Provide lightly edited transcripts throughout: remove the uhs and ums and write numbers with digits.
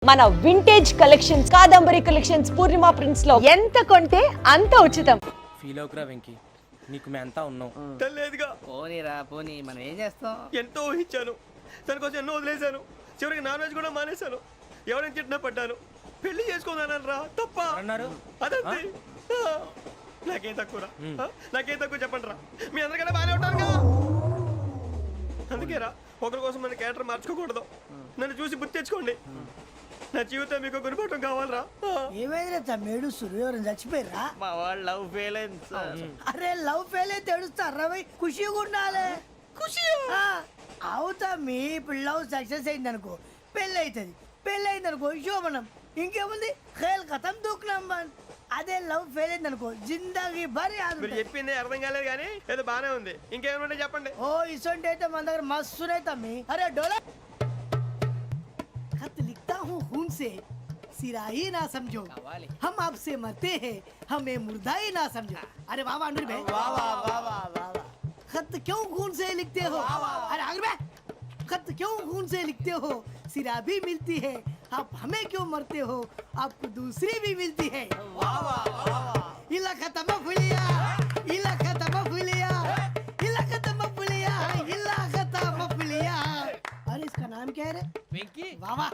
మన vintage collections Kadambari collections పూర్ణిమ prints లో ఎంత కొంటే అంత ఉచితం. ఫీల్ అవుకురా వెంకీ, నీకు మేము అంతా ఉన్నాం. తెలియదుగా పోనీరా పోనీ, మనం ఏం చేస్తాం? ఎంతో ఊహించాను, దానికోసం ఎన్నో వదిలేశాను. చివరికి నాన్ వెజ్ కూడా మానేశాను. ఎవరైనా తిట్టినా పడ్డాను. పెళ్లి చేసుకున్నానని రా తప్ప అన్నారు. అదంతే. నాకేం తక్కువ నాకేం తక్కువ చెప్పండి రా. మీ అందరికన్నా బాగానే ఉంటారుగా. అందుకే రా, ఒకరి కోసం మన క్యారెక్టర్ మార్చుకోకూడదు. నన్ను చూసి గుర్తు తెచ్చుకోండి. నా జీవితం మీకు గురిపటం కావాలరా. ఏమైందిరా తమ్మేడు సూర్యవరం చచ్చిపోయిరా? మా వాళ్ళు లవ్ ఫెయిల్ అయింది సార్. అరే లవ్ ఫెయిల్ అయితే ఏడుస్తారా? ఖుషిగా ఉండాలి. ఖుషి అవుతా. మీ ఇప్పుడు లవ్ సక్సెస్ అయింది అనుకో, పెళ్ళి అవుతుంది. పెళ్ళి అయింది అనుకో శోభనం. ఇంకేముంది, ఖేల్ కథం దూకునాం బాన్. అదే లవ్ ఫెయిల్ అయింది అనుకో జిందాగీ భారీ. మీరు చెప్పింది అర్థం కాలేదు కానీ ఏదో బానే ఉంది. ఇంకేమైనా చెప్పండి. ఓ ఇసొంటి అయితే మన దగ్గర మస్తునే తమ్మి. అరే డోలా खत लिखता हूँ खून से, सिरा ही ना समझो, हम आपसे मरते हैं, हमें मुर्दा ही ना समझो. अरे वाह वाह अनुर भाई, वाह वाह वाह वाह वाह. खत क्यों खून से लिखते हो? अरे अनुर भाई, खत क्यों खून से लिखते हो? सिरा भी मिलती है, आप हमें क्यों मरते हो? आपको दूसरी भी मिलती है. वाह वाह वाह. इला खत्म फुलिया, इला खत्म फुलिया, इला खत्म फुलिया, इला खत्म फुलिया. अरे इसका नाम क्या है रे? వెంకీ वाह वाह.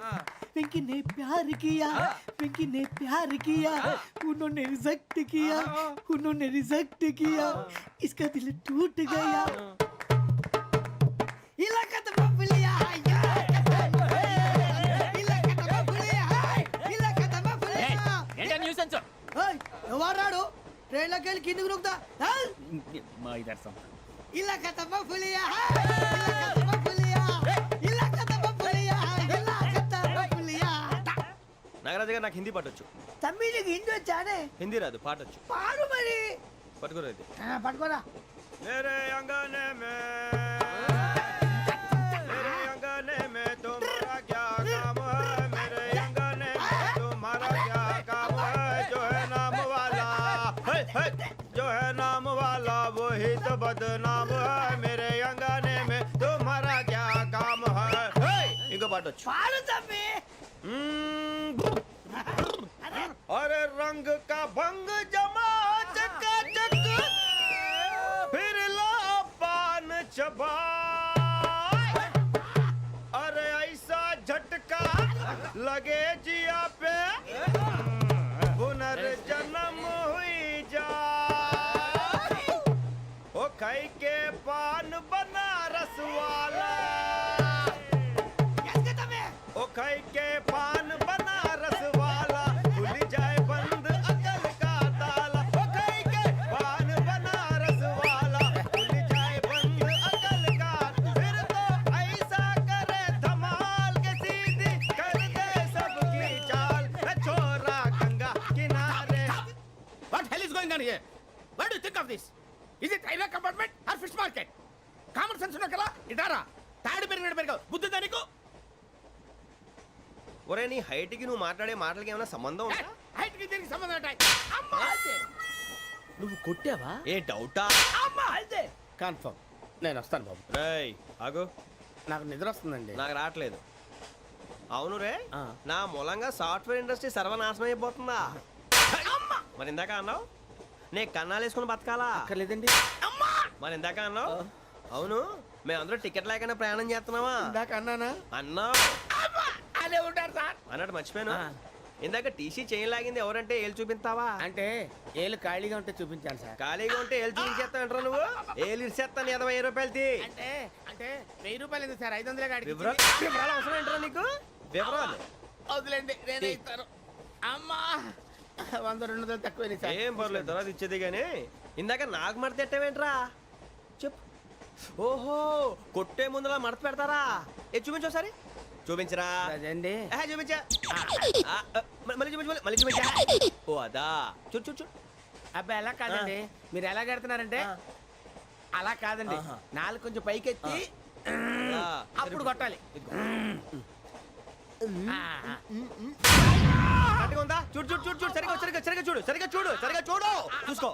पिंकी ने प्यार किया, पिंकी ने प्यार किया, उन्होंने रिजेक्ट किया, उन्होंने रिजेक्ट किया, इसका दिल टूट गया. इलाका तो बबलिया, इलाका तो बबलिया, इलाका तो बबलिया. ఏంటా న్యూసెన్స్? ओए ఎవరాడు ట్రైన్ లోకి వెళ్ళి కిందికి రుకుతా? మా ఇదర్సం ఇలాకా तो बबलिया, इलाका तो बबलिया, इलाका तो बबलिया, इलाका तो बबलिया. నాగరాజు గారు నాకు హిందీ పాటొచ్చు. తమ్మి నీకు హిందీ వచ్చానే? హిందీ రాదు, పాటొచ్చు. పాడు మరి. పట్టుకోరా ఇది. పట్టుకోరా. मेरे अंगने में, मेरे अंगने में तुम्हारा क्या काम है? मेरे अंगने में तुम्हारा क्या काम है? जो है नाम वाला, जो है नाम वाला वही तो बदनाम है. मेरे अंगने में तुम्हारा क्या काम है? इनको पाटो. పాడు తమ్మి. अरे रंग का भंग जमा चकाचक, फिर ला पान चबा. अरे ऐसा झटका लगे जिया पे, पुनर्जन्म हुई जा. ओ खाई के पान बनारस वाला, ओ खाई के पान बनारस वाला, खुल जाए बंद अकल का ताला. ओ खाई के पान बनारस वाला, खुल जाए बंद अकल का. फिर तो ऐसा करे धमाल के सीधी कर दे सबकी चाल. छोरा गंगा किनारे. What hell is going on here? What do you think of this? Is it railway compartment or fish market? Common sense ఉన్న కదా ఇటారా. తాడు పెరిగినట్టు పెరిగావు, బుద్ధి దానికి. ఒరే నీ హైట్ కి నువ్వు మాట్లాడే మాటలకి ఏమైనా సంబంధం ఉందా? హైట్ కి దీనికి సంబంధం ఉంటాయి. అమ్మా అయితే నువ్వు కొట్టావా? ఏ డౌటా? అమ్మా అయితే కన్ఫర్మ్. నేను వస్తాను బాబు. రేయ్ ఆగు, నాకు నిద్ర వస్తుందండి. నాకు రావట్లేదు. అవును రే, నా మూలంగా సాఫ్ట్వేర్ ఇండస్ట్రీ సర్వనాశనం అయిపోతుందా? మరి ఇందాక అన్నావు నే కన్నాలు వేసుకుని బతకాలా? అక్కర్లేదండి. మరి ఇందాక అన్నావు అవును మేమందరూ టికెట్ లేకనే ప్రయాణం చేస్తున్నావా? ఇందాక అన్నానా? అన్నావు. అదే ఉంటారు సార్. అన్నట్టు మర్చిపోయాను. ఇందాక టీసీ చేయి లాగింది ఎవరంటే ఏళ్ళు చూపిస్తావా? అంటే ఏళ్ళు ఖాళీగా ఉంటే చూపించాలి సార్. ఖాళీగా ఉంటే ఏళ్ళు చూపించేస్తానంటారా నువ్వు? ఏళ్ళు ఇచ్చేస్తాను 20 రూపాయలది. అంటే అంటే 1000 రూపాయలు ఎందుకు సార్? 500 కాడికి వివరాలు అవసరం ఏంటరా నీకు? వివరాలు వదిలేండి, నేనే ఇస్తాను. అమ్మా 100 200 తక్కువ ఏం పర్లేదు, తర్వాత ఇచ్చేది కానీ ఇందాక నాకు మడత ఎట్టవేంట్రా చెప్పు. ఓహో కొట్టే ముందులా మడత పెడతారా? ఏ చూపించు ఒకసారి. చూపించరా? అదండి. చూపించా. మళ్ళీ చూపించు, మళ్ళీ చూపించా. ఓ అదా, చూడు చూడు చూడు. అబ్బాయి ఎలా కాదండి, మీరు ఎలా కడుతున్నారంటే అలా కాదండి. నాలుగు కొంచెం పైకెత్తి అప్పుడు కొట్టాలి. కరెక్ట్గా ఉందా? చూడు చూడు చూడు చూడు. సరిగా సరిగా సరిగా చూడు, సరిగా చూడు, సరిగా చూడు. చూసుకో.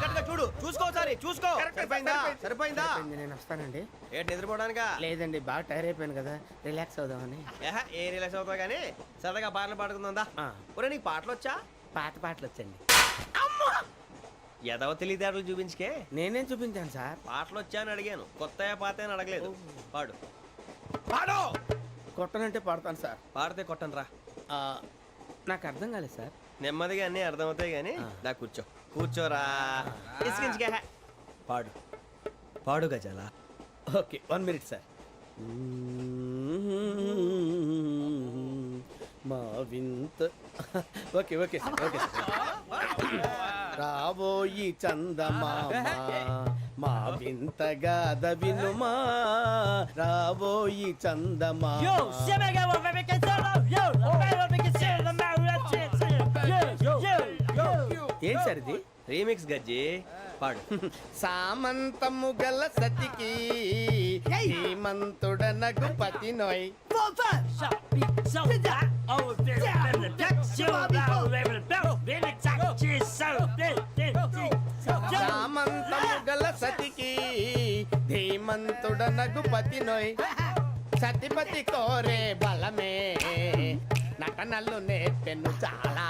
కరెక్ట్గా చూడు. చూడు చూసుకోసారి చూసుకో. సరిపోయిందా? సరిపోయిందా? నేను వస్తానండి. ఏంటి నిద్రపోవడానికా? లేదండి బాగా టైర్ అయిపోయాను కదా రిలాక్స్ అవుదామని. ఏ రిలాక్స్ అవుతావు కానీ సరదాగా పాటలు పాడుకుందా. ఆ. ఒరే నీకు పాటలు వచ్చా? పాత పాటలు వచ్చండి. ఎదవ తెలివితేటలు చూపించుకే. నేనేం చూపించాను సార్? పాటలు వచ్చా అని అడిగాను, కొత్త పాత అని అడగలేదు. పాడు. పాడు. కొట్టనంటే పాడతాను సార్. పాడితే కొట్టను రా. ఆ, నాకు అర్థం కాలేదు సార్. నెమ్మదిగా అన్నీ అర్థమవుతాయి కానీ నా కూర్చో. కూర్చోరా. ఇసుకించుకే. పాడు పాడు గజాల. Okay 1 minute sir. మా వింత okay okay sir okay sir. రాబోయి చందమామ మా వింతగా వినుమా రాబోయి చందమామ. ఏం సార్ ఇది? రీమిక్స్ గజ్జి. పాడు. సామంతము గల సతికి శ్రీమంతుడనగు పతి నోయ్. సామంతము గల సతికి ధీమంతుడనగు పతి నోయ్. సతిపతి కోరే బలమే నటనలు నేర్పెను చాలా.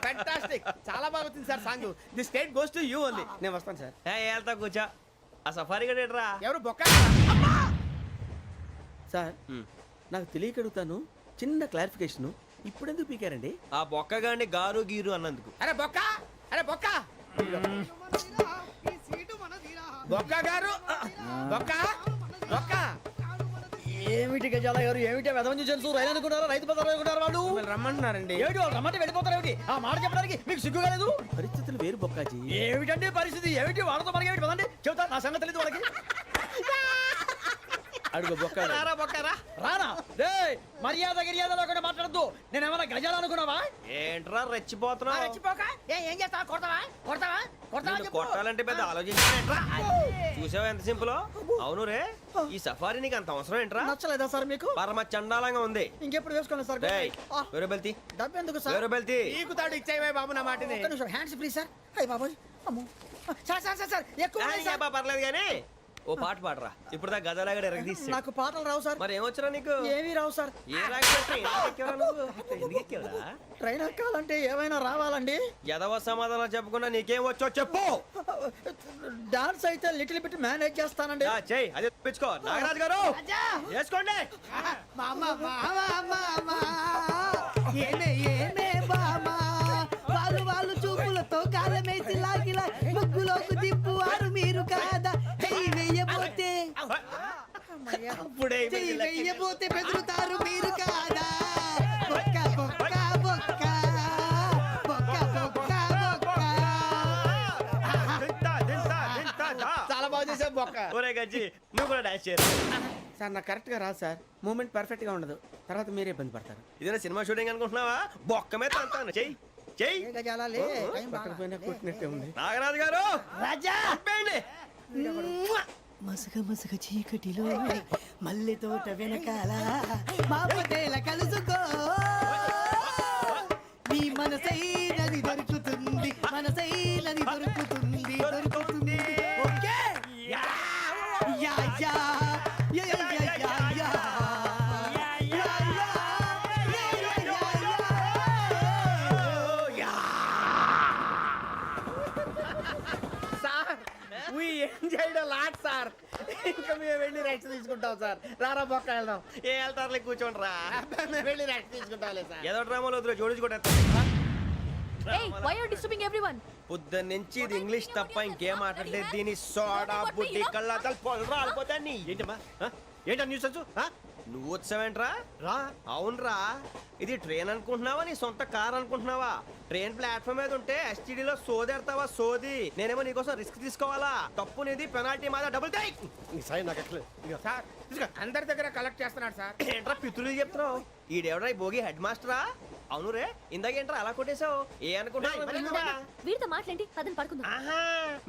ఫ్యాంటాస్టిక్, చాలా బాగా వచ్చింది sir song. The state goes to you only. నేను వస్తాను సార్. వెళ్తా కూర్చో. ఆ సఫారీ గడేట్రా. ఎవరు బొక్క సార్? నాకు తెలియక అడుగుతాను, చిన్న క్లారిఫికేషన్. ఇప్పుడు ఎందుకు పీకారండి? ఆ బొక్కగాడిని గారు గీరు అన్నందుకు. అరే బొక్క, అరే బొక్క, బొక్క గారు, బొక్క బొక్క. ఏమిటి గజాల గారు, ఏమిటి వెదవని జంతువు రైలు అనుకున్నారా, రైతు బజార్ అనుకున్నారు వాళ్ళు? మిమ్మల్ని రమ్మంటున్నారండి. ఏమిటి వాళ్ళు రమ్మంటే వెళ్ళిపోతారు ఏమిటి? ఆ మాట చెప్పడానికి మీకు సిగ్గు కాలేదు? పరిస్థితులు వేరు బొక్కాజీ. ఏమిటండి పరిస్థితి? ఏమిటి వాళ్ళతో మనకి ఏమిటి పదండి చెబుతా, నా సంగతి తెలియదు వాళ్ళకి. అడుగు బొక్క. రారా బొక్కరా. రానా రే, మర్యాద గిర్యాద లేకుండా మాట్లాడద్దు. నేనేమన్నా గజాలు అనుకున్నావా? ఏంట్రా రెచ్చిపోతున్నావు? రెచ్చిపోక ఏం చేస్తావా? కొడతావా కొడతావా కొడతావా నిన్ను చెప్పు. కొట్టాలంటే పెద్ద ఆలోచించానేంట్రా. చూసావా ఎంత సింపుల్. అవును రే, ఈ సఫారీ నీకు అంత అవసరం ఏంట్రా? నచ్చలేదా సార్ మీకు? పరమ చండాలంగా ఉంది. ఇంకెప్పుడు వేసుకోండి సార్. డేయ్, వేరే బెల్తి, డబ్బు ఎందుకు సార్? వేరే బెల్తి. నీకు తాడు ఇచ్చేవే బాబు నా మాటని. ఒక్క నిమిషం, హ్యాండ్స్ ఫ్రీ సార్. అయ్య బాబోయ్, అమ్మో. సార్ సార్ సార్ సార్ ఎక్కువ ఉన్నాయి సార్. పర్లేదు కానీ ఓ పాట పాడరా. ఇప్పుడు దా గదలాగడ ఎరగ తీసి. నాకు పాటలు రావు సార్. మరి ఏమొచ్చరా నీకు? ఏమీ రావు సార్. ఏ రాకెవరా? ట్రైన్ ఎక్కాలంటే ఏమైనా రావాలండి. ఎదవ సమాధానం చెప్పకుండా నీకేం వచ్చో చెప్పు. డాన్స్ అయితే లిటిల్ బిట్ మేనేజ్ చేస్తానండి. చెయ్యి, అదే తెప్పించుకో. నాగరాజు గారు వేసుకోండి. మామా మామా మామా ఏమే ఏమే బామా వాళ్ళు వాళ్ళు చూపులతో కాలమేసి లాగిలా ముగ్గులోకి తిప్పువారు మీరు కాదా. చెయ్యి వెయ్యబోతే అప్పుడే చెయ్యి వెయ్యబోతే బెదురుతారు మీరు కాదా. బొక్క బొక్క బొక్క బొక్క బొక్క బొక్క. చాలా బాగా చేసావు బొక్క. ఒరే గజ్జి, నువ్వు కూడా డాన్స్ చేయరు. సార్ నాకు కరెక్ట్ గా రాదు సార్. మూమెంట్ పర్ఫెక్ట్ గా ఉండదు, తర్వాత మీరే ఇబ్బంది పడతారు. ఇదేనా సినిమా షూటింగ్ అనుకుంటున్నావా? బొక్క మీద అంటాను. చెయ్యి చెయ్యి. ఏ గజాలాలే, టైం పక్కన బాగా. పోయినా కొట్టినట్టే ఉంది. నాగరాజు గారు రాజా ఆపేయండి. మసగ మసగ చీకటిలో మల్లె తోట వెనకాల మా పటేల కలుసుకో. నీ మనసైనది దొరుకుతుంది, మనసైనది దొరుకుతుంది దొరుకుతుంది. Okay yeah yeah yeah yeah yeah yeah yeah. Sir we enjoyed a lot sir. ఇంకా మేము వెళ్ళి రెస్ట్ తీసుకుంటాం సార్. రారా బొక్క వెళ్దాం. ఏ వెళ్తారులే, కూర్చోండి రా. మేము వెళ్ళి రెస్ట్ తీసుకుంటాంలే సార్. ఏదో డ్రామాలో వద్దు, జోడించుకుంటా. Hey, why are you disturbing everyone? పొద్దున్న నుంచి ఇది ఇంగ్లీష్ తప్ప ఇంకేం మాట్లాడలేదు. దీని సోడా బుడ్డి కళ్ళతలు పొలరా అలిపోతా. నీ ఏంటమ్మా ఏంటా న్యూస్ వచ్చు? నువ్వు వచ్చావేంట్రా? రా. అవునరా, ఇది ట్రైన్ అనుకుంటున్నావా, నీ సొంత కార్ అనుకుంటున్నావా? ట్రైన్ ప్లాట్ఫామ్ మీద ఉంటే ఎస్టీడీలో సోదేడతావా సోది. నేనేమో నీకోసం రిస్క్ తీసుకోవాలా? తప్పు నీది, పెనాల్టీ మాదా, డబుల్ టై. నాకు సార్ తీసుకో. అందరి దగ్గర కలెక్ట్ చేస్తున్నాడు సార్. ఏంట్రా పితులు చెప్తున్నావు? ఈడెవడ్రా ఈ భోగి హెడ్ మాస్టరా? అవును రే, ఇందాకేంట్రా అలా కొట్టేశావు? ఏ అనుకుంటున్నా? వీరితో మాట్లాడి అతను పడుకుందాం. ఆహా,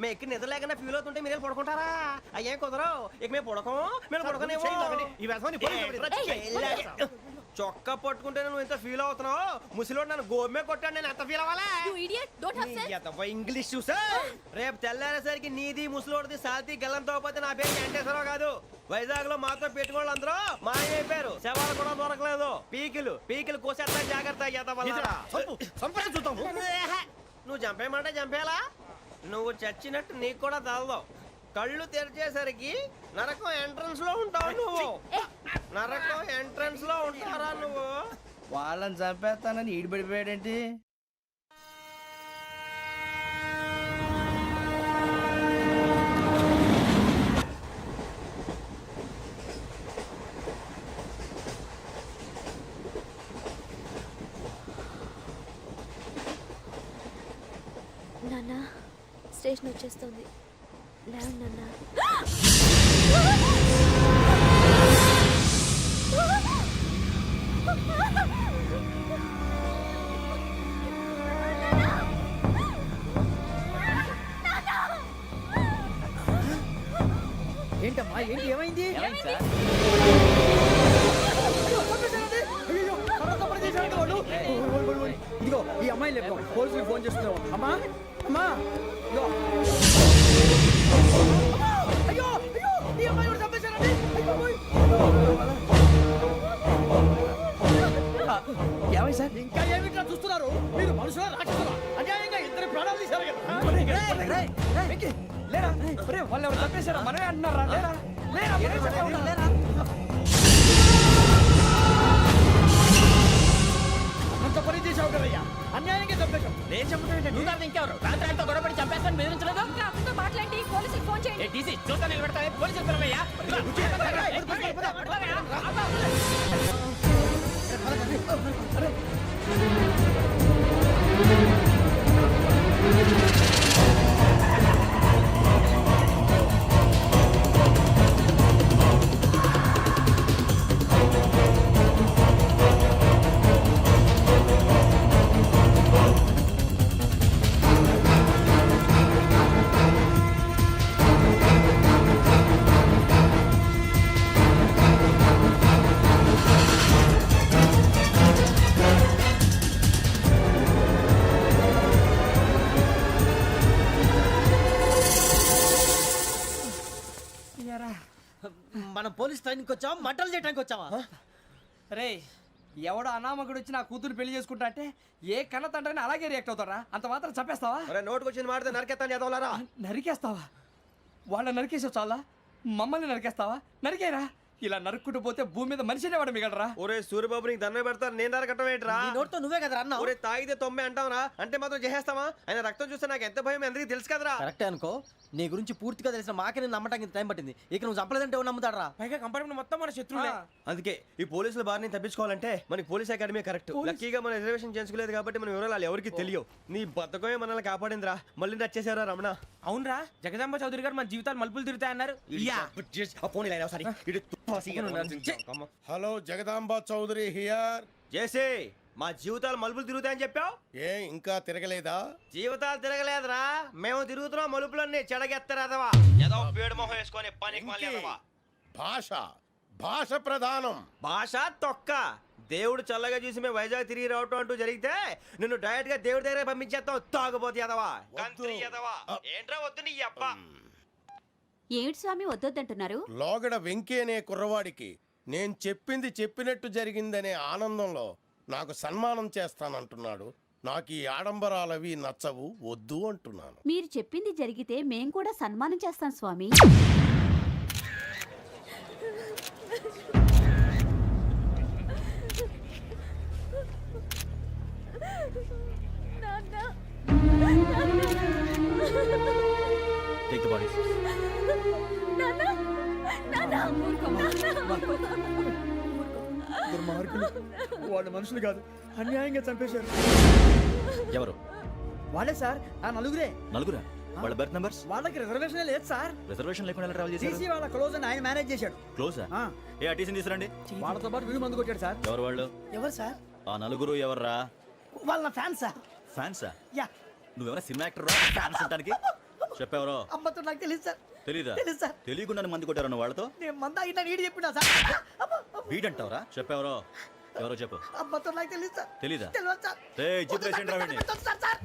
మేము ఎక్కడ నిద్ర లేకుండా ఫీల్ అవుతుంటే మీరు పడుకుంటారా? అయ్యేం కుదరవు. ఇక మేము పడకం, మేము పడకనేమో. ఈ వ్యసనాన్ని పోలీసులు చొక్కా పట్టుకుంటే నువ్వు ఎంత ఫీల్ అవుతున్నావు? ముసలోడు నన్ను గోమే కొట్టాడు, నేను ఎంత ఫీల్ అవ్వాలా? You idiot! Don't have sense! English చూసా? రేపు తెల్లారేసరికి నీది ముసలోడిది సాల్తీ గల్లంతో పోతే నా పేరు వెంకటేశ్వరరావు కాదు. వైజాగ్ లో మాతో పెట్టుకోళ్ళు అందరూ మాయమైపోయారు. శవాలు కూడా దొరకలేదు. పీకిలు కోసేస్తా, జాగ్రత్త. నువ్వు చంపేయమంటే చంపేలా? నువ్వు చచ్చినట్టు నీకు కూడా తగదు. కళ్ళు తెరిచేసరికి నరకం ఎంట్రన్స్ లో ఉంటావు నువ్వు. నరకం ఎంట్రన్స్ లో ఉంటారా నువ్వు? వాళ్ళని చంపేస్తానని ఈడిపడిపోయాడేంటి? నాన్న స్టేషన్ వచ్చేస్తుంది. లేవు నాన్న. ఏంటమ్మా ఏంటి ఏమైంది? ఏమైంది సార్? అయ్యో, కర్రతో పని చేశారంట వాళ్ళు. ఓయ్. ఇదిగో ఈ అమ్మాయి లేపు పోలీసులకు ఫోన్ చేస్తున్నావు. అమ్మా అమ్మా ఇదిగో. అయ్యో ఈ అమ్మాయి కూడా చంపేశారండి. అయ్యో, ఓయ్. ఏమై సార్ ఇంకా ఏమిట్లా చూస్తున్నారు? మీరు మనుషుల రాక్షసులా? అన్యాయంగా ఇద్దరు ప్రాణాలు తీశారు కదా. లేరా వాళ్ళు ఎవరు చంపేశారా? మనమే అంటున్నారా? లేరా అంత పని చేసావు కదయ్యా, అన్యాయంగా చంపేశావు. నేను చెప్పడం నువ్వు కాదు ఇంకెవరు? రాత్రి ఆయనతో గొడవపడి చంపేస్తాను బెదిరించలేదు. ఇంకా అతనితో మాట్లాడి పోలీసులకు ఫోన్ చేయండి. ఏ టీసీ చూస్తా నిలబెడతానే పోలీసులు పిలవయ్యా. మనం పోలీస్ ట్రైనింగ్కి వచ్చావా మంటలు చేయడానికి వచ్చావా? రే ఎవడో అనామకుడు వచ్చి నా కూతురు పెళ్లి చేసుకుంటా అంటే ఏ కన్న తండ్రిని అలాగే రియాక్ట్ అవుతారా? అంత మాత్రం చంపేస్తావా? నోటుకు వచ్చింది మాడితే నరకెత్తాను చదవాలరా? నరికేస్తావా? వాళ్ళని నరికేసావు చాలా, మమ్మల్ని నరికేస్తావా? నరికేరా? ఇలా నరుక్కుంటూ పోతే భూమి మీద మనిషినే వాడు మిగలరా? ఒరే సూర్యబాబు నీకు దండ పెడతాను, నేను నరకటం ఏంట్రా? నీ నోటితో నువ్వే కదా అన్నావు. ఒరే తాగితే తొమ్మే అంటావురా? అంటే మాత్రం చేసేస్తావా? ఆయన రక్తం చూస్తే నాకు ఎంత భయం అందరికీ తెలుసు కదరా. కరెక్టే అనుకో, నీ గురించి పూర్తిగా తెలిసిన మాకే నేను నమ్మటానికి ఇంత టైం పట్టింది. ఇక నువ్వు చంపలేదంటే ఎవరు నమ్ముతాడరా? పైగా కంపార్ట్మెంట్ మొత్తం మన శత్రువులే. అందుకే ఈ పోలీసుల బారిని తప్పించుకోవాలంటే మనకి పోలీస్ అకాడమీ కరెక్ట్. లక్కీగా మన రిజర్వేషన్ చేసుకోలేదు కాబట్టి మన వివరాలు ఎవరికి తెలియవు. నీ బతకమే మనల్ని కాపాడిందిరా. మళ్ళీ నచ్చేసారా రమణ? అవునరా, జగదాంబ చౌదరి గారు మన జీవితాలు మలుపులు తిరుగుతాయన్నారు. Hello Jagadamba Chowdary here. చేసే మా జీవితాలు మలుపులు తిరుగుతాయని చెప్పావు. ఏ ఇంకా తిరగలేదా? జీవితాలు తిరగలేదురా, మేము తిరుగుతున్నాం మలుపులన్నీ. చెడగెత్తరాదవా ఏదో పేడు మొహం వేసుకొని పనికి మళ్ళీ ఎదవా. భాష ప్రధానం. భాష తొక్క. దేవుడు చల్లగా చూసి మేము వైజాగ్ తిరిగి రావటం అంటూ జరిగితే నిన్ను డైరెక్ట్ గా దేవుడి దగ్గర పంపించేస్తాం. తాగబోతు ఎదవా, కంత్రి ఎదవా. ఏంట్రా వద్దు నీ అబ్బా. ఏమిటి స్వామి వద్దొద్దంటున్నారు? లోగడ వెంకీ అనే కుర్రవాడికి నేను చెప్పింది చెప్పినట్టు జరిగిందనే ఆనందంలో నాకు సన్మానం చేస్తానంటున్నాడు. నాకు ఈ ఆడంబరాలవి నచ్చవు, వద్దు అంటున్నాను. మీరు చెప్పింది జరిగితే మేం కూడా సన్మానం చేస్తాం స్వామి. Take the bodies. దుర్మార్గులు, వాళ్ళు మనుషులు కాదు, అన్యాయంగా చంపేశారు. ఎవరు? వాళ్ళే సార్, ఆ నలుగురే. నలుగురా? వాళ్ళ బర్త్ నంబర్స్? వాళ్ళకి రిజర్వేషన్ లేదు సార్. రిజర్వేషన్ లేకుండా ఎలా ట్రావెల్ చేశారు? టీసీ వాళ్ళ క్లోజ్ అని ఆయన మేనేజ్ చేశాడు. క్లోజా? ఆ, ఏ ఆ టీసీని తీసుకురండి. వాళ్ళతో పాటు వీడు మందు కొట్టాడు సార్. ఎవరు వాళ్ళు? ఎవరు సార్? ఆ నలుగురు ఎవర్రా? వాళ్ళ ఫ్యాన్ సార్. ఫ్యాన్సా? యా. నువ్వెవరా సినిమా యాక్టర్ ఫ్యాన్స్ అంటానికి? చెప్పెవరో? అమ్మతో నాకు తెలియదు సార్. తెలీదా? తెలుసు సార్. తెలియకుండా మంది కొట్టారు వాళ్ళతో? నేను మంద అయినా నీడు చెప్పినా సార్. వీడంటావరా? చెప్పెవరో? ఎవరో చెప్పు అబ్బతో నాకు తెలియదు సార్. తెలీదా తెలియదు సార్. జీప్ వేసేయండి రా వీడిని. వద్దు సార్, సార్.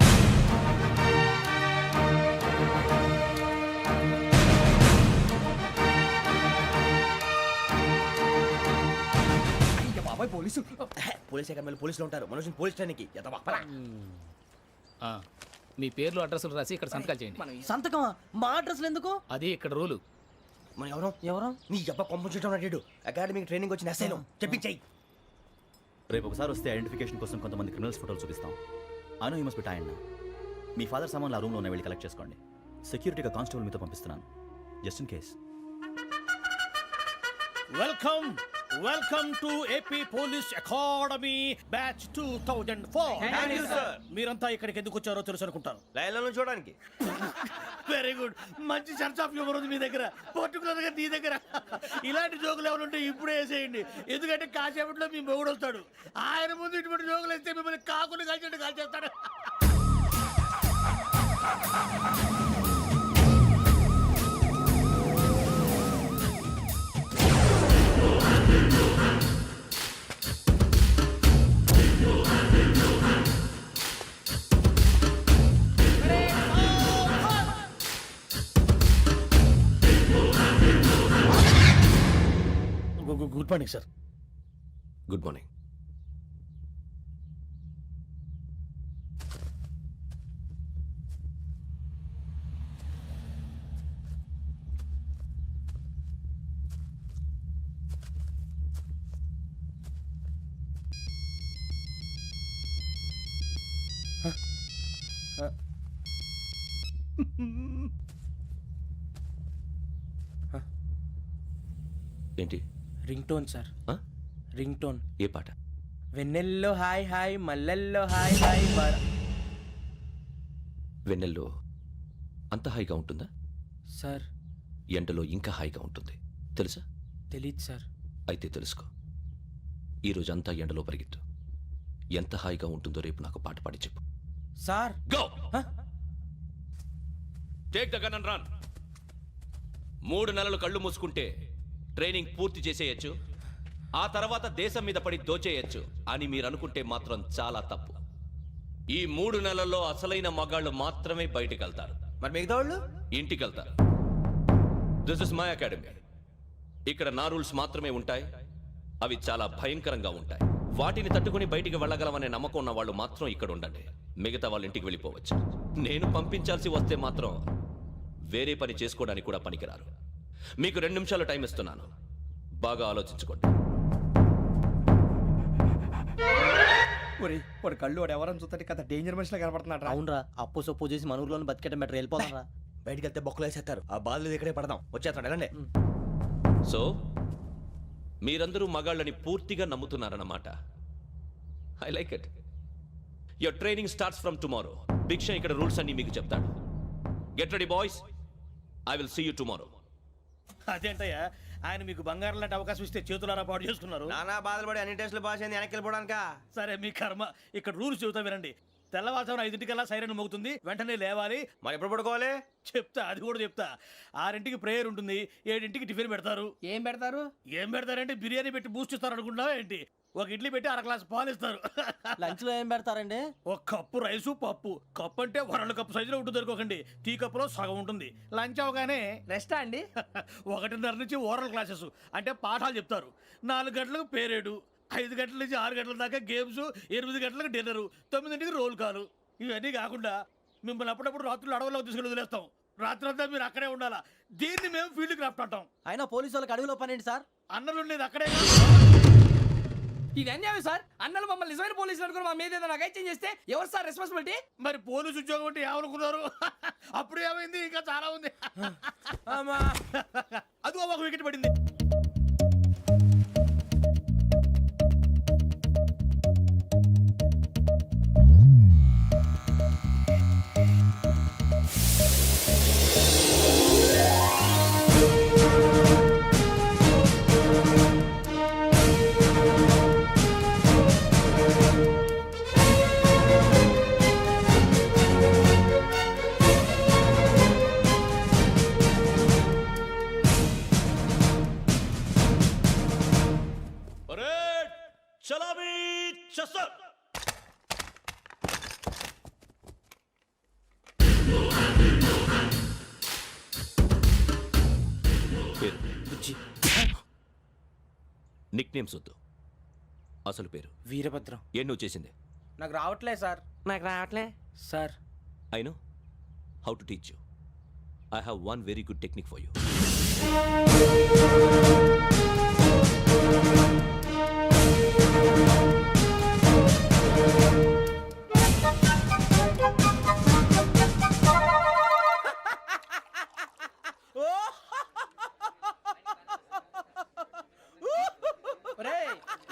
అయ్య బాబాయ్ పోలీసు పోలీస్ అకాడమీలో పోలీసులు ఉంటారు మనుషులు పోలీస్ ట్రైనింగ్కి ఎదవా, పద. మీ పేర్లు అడ్రస్లు రాసి ఇక్కడ సంతకాలు చేయండి. సంతకమా? మా అడ్రస్లు ఎందుకు? అది ఇక్కడ రూలు. మన ఎవరు నీ అబ్బ పంపించడం అడిగాడు. అకాడమిక్ ట్రైనింగ్ వచ్చిన అసైలం చెప్పించాయి. రేపు ఒకసారి వస్తే ఐడెంటిఫికేషన్ కోసం కొంతమంది క్రిమినల్స్ ఫోటోలు చూపిస్తాం. అను యూ మస్ట్ బి టైండ్. మీ ఫాదర్ సామాన్లు ఆ రూమ్లో ఉన్న వెళ్ళి కలెక్ట్ చేసుకోండి. సెక్యూరిటీగా కానిస్టేబుల్ మీతో పంపిస్తున్నాను, just in case. Welcome to AP police academy batch 2004. మీరంతా ఇక్కడికి ఎందుకు వచ్చారో తెలుసు అనుకుంటాను. లైన్లను చూడడానికి. వెరీ గుడ్, మంచి సెన్స్ ఆఫ్ హ్యూమర్ ఉంది మీ దగ్గర, పర్టికులర్ గా నీ దగ్గర. ఇలాంటి జోకులు ఏమైనా ఉంటే ఇప్పుడే వేసేయండి, ఎందుకంటే కాసేపట్లో మీ మొగుడు వస్తాడు. ఆయన ముందు ఇటువంటి జోకులు వేస్తే మిమ్మల్ని కాకులు కాల్చినట్టు కాల్చేస్తాడు. Good morning sir. Good morning. ఏంటి? Ring tone sir, ring tone. ఏ పాట? వెన్నెల్లో హాయ్ హాయ్, మల్లెల్లో హాయ్ హాయ్. వెన్నెల్లో అంత హాయిగా ఉంటుందా? సార్ ఎండలో ఇంకా హాయిగా ఉంటుంది తెలుసా? తెలీదు సార్. అయితే తెలుసుకో, ఈరోజు అంతా ఎండలో పరిగెత్తు. ఎంత హాయిగా ఉంటుందో రేపు నాకు పాట పాడి చెప్పు. Sir go take the gun and run. 3 నెలలు కళ్ళు మూసుకుంటే ట్రైనింగ్ పూర్తి చేసేయచ్చు, ఆ తర్వాత దేశం మీద పడి దోచేయచ్చు అని మీరు అనుకుంటే మాత్రం చాలా తప్పు. ఈ 3 నెలల్లో అసలైన మగాళ్ళు మాత్రమే బయటికి వెళ్తారు. మరి మిగతా వాళ్ళు ఇంటికి వెళ్తారు. This is my academy. ఇక్కడ నా రూల్స్ మాత్రమే ఉంటాయి, అవి చాలా భయంకరంగా ఉంటాయి. వాటిని తట్టుకుని బయటికి వెళ్ళగలమనే నమ్మకం ఉన్న వాళ్ళు మాత్రం ఇక్కడ ఉండండి, మిగతా వాళ్ళు ఇంటికి వెళ్ళిపోవచ్చు. నేను పంపించాల్సి వస్తే మాత్రం వేరే పని చేసుకోవడానికి కూడా పనికిరారు. మీకు 2 నిమిషాలు టైం ఇస్తున్నాను, బాగా ఆలోచించుకోండి. వాడు కళ్ళు వాడు ఎవరైనా చూస్తే కదా డేంజర్ మనిషిలో కనపడుతున్నాడు. అవునరా, అప్పు సొప్పు చేసి మన ఊర్లో బతికేట బెటర్. వెళ్ళిపోతారా? బయటికి వెళ్తే బొక్కలు వేసేస్తారు. ఆ బాధలు ఇక్కడే పడదాం. వచ్చేస్తాడు, వెళ్ళండి. సో మీరందరూ మగాళ్ళని పూర్తిగా నమ్ముతున్నారన్నమాట. I like it. Your training starts from tomorrow. Bhiksha ఇక్కడ రూల్స్ అన్ని మీకు చెప్తాడు. Get ready boys, I will see you tomorrow. అదేంటయ్యా, ఆయన మీకు బంగారం లాంటి అవకాశం ఇస్తే చేతులారా పాటు చేసుకున్నారు. నానా బాధలు పడి అన్ని టెస్టులు పాస్ అయింది, వెనక్కి వెళ్ళిపోవడానికా? సరే మీ కర్మ. ఇక్కడ రూల్స్ చెబుతా వినండి. తెల్లవారుజామున 5 సైరన్ మోగుతుంది, వెంటనే లేవాలి. మరి ఎప్పుడు పడుకోవాలి? చెప్తా, అది కూడా చెప్తా. 6 ప్రేయర్ ఉంటుంది, 7 టిఫిన్ పెడతారు. ఏం పెడతారు? ఏం పెడతారంటే బిర్యానీ పెట్టి బూస్ట్ ఇస్తారు అనుకుంటున్నావా ఏంటి? ఒక ఇడ్లీ పెట్టి 1/2 గ్లాస్ పాలు ఇస్తారు. లంచ్ లో ఏం పెడతారండి? ఒక కప్పు రైసు పప్పు. కప్పు అంటే 1/2 కప్పు సైజులో ఉంటుంది అనుకోకండి, టీ కప్పులో సగం ఉంటుంది. లంచ్ అవగానే రెస్టా అండి? 1:30 నుంచి ఓరల్ క్లాసెస్ అంటే పాఠాలు చెప్తారు. 4 గంటలకు పేరేడు, 5 గంటల నుంచి 6 గంటల దాకా గేమ్స్, 8 గంటలకు డిన్నరు, 9ంటికి రోల్ కాలు. ఇవన్నీ కాకుండా మిమ్మల్ని అప్పుడప్పుడు రాత్రులు అడవుల్లో తీసుకెళ్ళి వదిలేస్తాం. రాత్రి అంతా మీరు అక్కడే ఉండాలా. దీన్ని మేము ఫీల్డ్ క్రాఫ్ట్ అంటాం. అయినా పోలీసు వాళ్ళకి అడవిలో పని ఏంటి సార్? అన్నలు ఉండేది అక్కడే. ఇది అన్యాయం సార్. అన్నలు మమ్మల్ని నిజమైన పోలీసులు అనుకుని మా మీద ఏదైనా నగైత్యం చేస్తే ఎవరు సార్ రెస్పాన్సిబిలిటీ? మరి పోలీసు ఉద్యోగం అంటే ఏమనుకున్నారు? అప్పుడు ఏమైంది, ఇంకా చాలా ఉంది. అదిగో ఒక వికెట్ పడింది. చలామీ చస్టర్. పేరు నిక్ నేమ్స్ వద్దు, అసలు పేరు. వీరభద్రం. ఏం నువ్వు చేసింది? నాకు రావట్లే సార్. నాకు రావట్లే sir. I know how to teach you. I have one very good technique for you.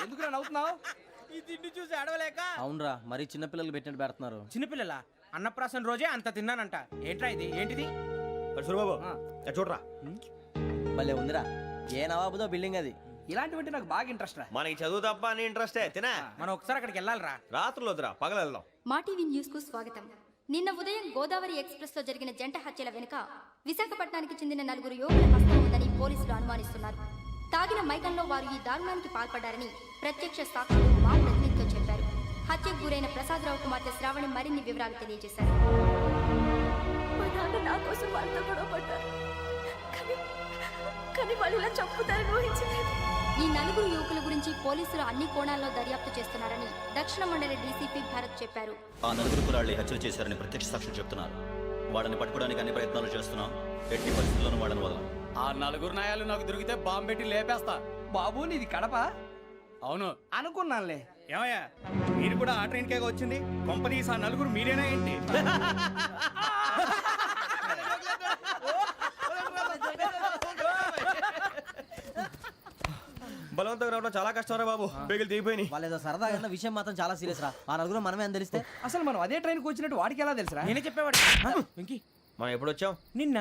ఎందుకు నవ్వుతున్నావు? ఈ తిండి చూసి అడవలేక. అవునరా, మరి చిన్నపిల్లలు పెట్టినట్టు పెడుతున్నారు. చిన్నపిల్లల అన్నప్రాసన రోజే అంత తిన్నానంట. ఏంట్రా ఇది? ఏంటిది? సూరిబాబు చూడరా, భలే ఉందిరా. ఏ నవాబుదో బిల్డింగ్ అది. ఇలాంటివంటే నాకు బాగా ఇంట్రెస్ట్ రా. మనకి చదువు తప్ప అని ఇంట్రెస్టే. తినా మనం ఒకసారి అక్కడికి వెళ్ళాలిరా. రాత్రులు వద్దురా, పగలు వెళ్దాం. మా టీవీ న్యూస్ కు స్వాగతం. నిన్న ఉదయం గోదావరి ఎక్స్ప్రెస్ లో జరిగిన జంట హత్యల వెనుక విశాఖపట్నానికి చెందిన 4 యువకుల హస్తం ఉందని పోలీసులు అనుమానిస్తున్నారు. తాగిన మైకంలో వారు ఈ దారుణానికి పాల్పడ్డారని ప్రత్యక్ష సాక్షులు మా ప్రతినిధితో చెప్పారు. హత్యకు గురైన ప్రసాదరావు కుమార్తె శ్రావణి మరిన్ని వివరాలు తెలియజేశారు. మా నాన్న నా కోసం వాళ్ళతో గొడవ పడ్డారు, కానీ వాళ్ళు ఇలా చంపుతారని ఊహించలేదు. ఈ 4 యువకుల గురించి పోలీసులు అన్ని కోణాల్లో దర్యాప్తు చేస్తున్నారని దక్షిణ మండలి డీసీపీ భరత్ చెప్పారు. ఆ 4 కుర్రాళ్ళు హత్యలు చేశారని ప్రత్యక్ష సాక్షులు చెప్తున్నారు. వాళ్ళని పట్టుకోవడానికి అన్ని ప్రయత్నాలు చేస్తున్నాం. ఎట్టి పరిస్థితుల్లోనూ వాళ్ళని వదలం. ఆ 4 నాయాలు నాకు దొరికితే బాంబు పెట్టి లేపేస్తా. బాబు నీది కడప? అవును. అనుకున్నానులే. ఏమయ్యా, మీరు కూడా ఆ ట్రైన్ కేగా వచ్చింది? కంపెనీస్ ఆ 4 మీరేనా ఏంటి? బలవంతంగా రావడం చాలా కష్టం రా బాబు. బేగులు దిగిపోయినాయి. వాళ్ళేదో సరదాగా అన్న విషయం మాత్రం చాలా సీరియస్ రా. ఆ 4 మనమే అని తెలిస్తే అసలు మనం అదే ట్రైన్కి వచ్చినట్టు వాడికి ఎలా తెలుసురా? నేనే చెప్పేవాడు. వెంకీ, మనం ఎప్పుడు వచ్చాం? నిన్న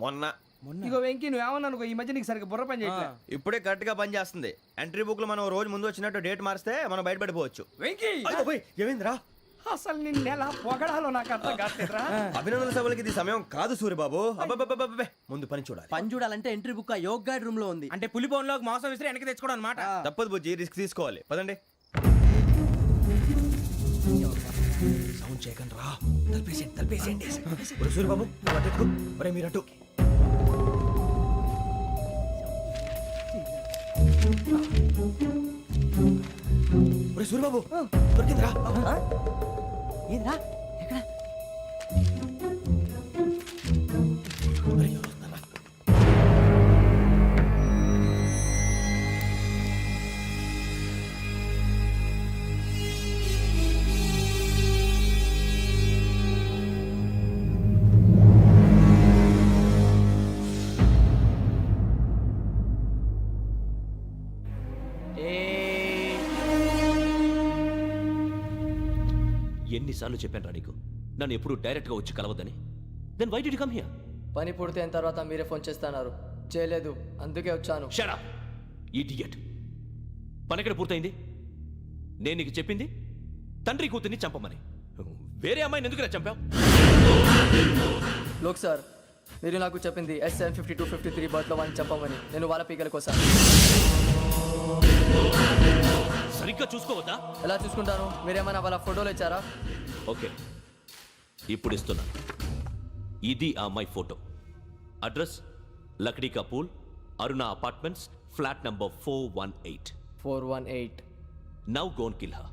మొన్న. ఇగో వెంకీ నువ్వేమన్నా అనుకో, ఈ మధ్య నీకు సరిగ్గా బుర్ర పని చేయట్లే. ఇప్పుడే కరెక్ట్ గా పని చేస్తుంది. ఎంట్రీ బుక్ లో మనం రోజు ముందు వచ్చినట్టు డేట్ మారిస్తే మనం బయటపడిపోవచ్చు. వెంకీ ఏమైందిరా? అసలు నిన్న ఎలా పొగడాలో నాకు అర్థం కాట్లేదురా. అభినందన సభలకి ఇది సమయం కాదు సూరిబాబు. అబ్బబ్బబ్బబ్బబ్బే, ముందు పని చూడాలి. పని చూడాలంటే ఎంట్రీ బుక్ ఆ యోగ్ గైడ్ రూమ్ లో ఉంది. అంటే పులి బోన్ లోకి మాంసం విసిరి వెనక్కి తెచ్చుకోవడం అనమాట. తప్పదు బుజ్జి, రిస్క్ తీసుకోవాలి. పదండి. సౌండ్ చేయకండి రా. తలపేసేయండి. సూరిబాబు నువ్వు అటు ఎక్కు. ఒరే మీరు అటు. ఒరే సూరిబాబు దొరికిందిరా. ఏంద్రా ఎక్కడ? అరే, ఎవరు వస్తున్నారా? ఎన్నిసార్లు చెప్పాను రా నీకు, నన్ను ఎప్పుడు డైరెక్ట్ గా వచ్చి కలవద్దని. Then why did you come here? పని పూర్తయిన తర్వాత మీరే ఫోన్ చేస్తున్నారు. చేయలేదు, అందుకే వచ్చాను. Shut up idiot. పని ఎక్కడ పూర్తయింది? నేను నీకు చెప్పింది తండ్రి కూతుర్ని చంపమని. వేరే అమ్మాయిని ఎందుకు చంపావు? లోక్ సార్, మీరు నాకు చెప్పింది SN5253 బర్త్లో వాడిని చంపమని. నేను వాళ్ళ పీకల కోసం. సరిగ్గా చూసుకోవద్దా? ఎలా చూసుకుంటాను? మీరేమైనా వాళ్ళ ఫోటోలు ఇచ్చారా? ఓకే, ఇప్పుడు ఇస్తున్నా. ఇది ఆ అమ్మాయి photo. Address Lakdi కపూల్, Aruna apartments, flat number 418. 418. Now go and kill her.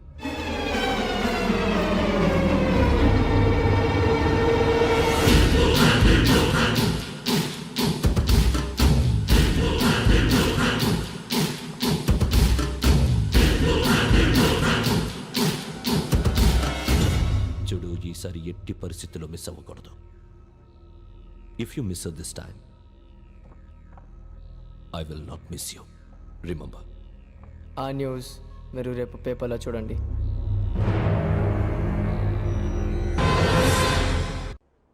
చూడు, ఈసారి ఎట్టి పరిస్థితుల్లో మిస్ అవ్వకూడదు. If you miss this time I will not miss you. Remember. ఆ న్యూస్ మీరు రేపు పేపర్లో చూడండి.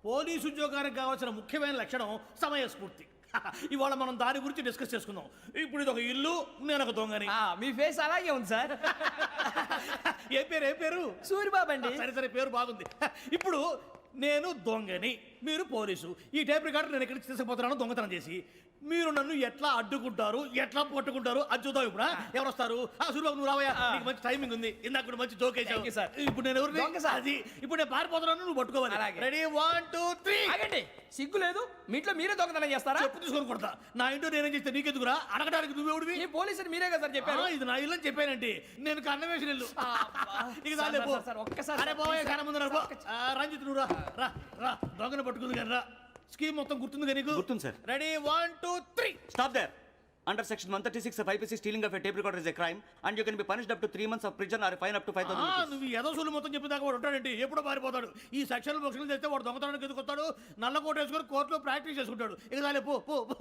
పోలీసు ఉద్యోగానికి కావాల్సిన ముఖ్యమైన లక్షణం సమయస్ఫూర్తి. ఇవాళ మనం దాని గురించి డిస్కస్ చేసుకుందాం. ఇప్పుడు ఇది ఒక ఇల్లు, నేను ఒక దొంగని. మీ ఫేస్ అలాగే ఉంది సార్. ఏ పేరు? సూరిబాబు అండి. సరే పేరు బాగుంది. ఇప్పుడు నేను దొంగని, మీరు పోలీసు. ఈ టైప్ రికార్డు నేను ఎక్కడికి తీసుకుపోతున్నాను దొంగతనం చేసి. మీరు నన్ను ఎట్లా అడ్డుకుంటారు ఎట్లా పట్టుకుంటారు అది చూద్దాం ఇప్పుడు ఎవరు వస్తారు సూర్యబాబు నువ్వు రావయ్యా నీకు మంచి టైమింగ్ ఉంది ఇందాక కూడా మంచి జోక్ వేసావు సార్. ఇప్పుడు నేను ఎవరు అది ఇప్పుడు నేను పారిపోతున్నాను నువ్వు పట్టుకోవాలి అలాగే. రెడీ 1 2 3 ఆగండి, సిగ్గు లేదు మీ ఇంట్లో మీరే దొంగతనం చేస్తారా? చెప్పు తీసుకొని కొడతా నా ఇంట్లో నేనేం చేస్తే నీకెందుకురా అడగడానికి నువ్వెవడివి ఈ పోలీసులు మీరే కదా సార్ చెప్పారు. ఇది నా ఇల్లు అని చెప్పానంటే నేను కన్న వేసిన ఇల్లు ఇక చాలే పో. సార్, ఒక్కసారి అరే పోయే చాలా ముందు రా పో. రంజిత్ నువ్వు రా రా రా దొంగను పట్టుకుంది కానీ రా స్కీమ్ మొత్తం గుర్తుంది కానీ నీకు గుర్తుంది sir. Ready 1 2 3 Stop there. Under section 136 of IPC, stealing of a tape recorder is a crime, and you can be punished up to 3 months of prison or a fine up to 5,000 rupees. నువ్వు ఏదో సొల్లు మొత్తం చెప్పిన దాకా వాడు ఉంటాడండి ఎప్పుడో పారిపోతాడు ఈ సెక్షన్ బొక్షన్లు చేస్తే వాడు దొంగతనానికి ఎందుకు వస్తాడు నల్ల కోట వేసుకొని కోర్టులో ప్రాక్టీస్ చేసుకుంటాడు ఇక చాలే పో పో పో.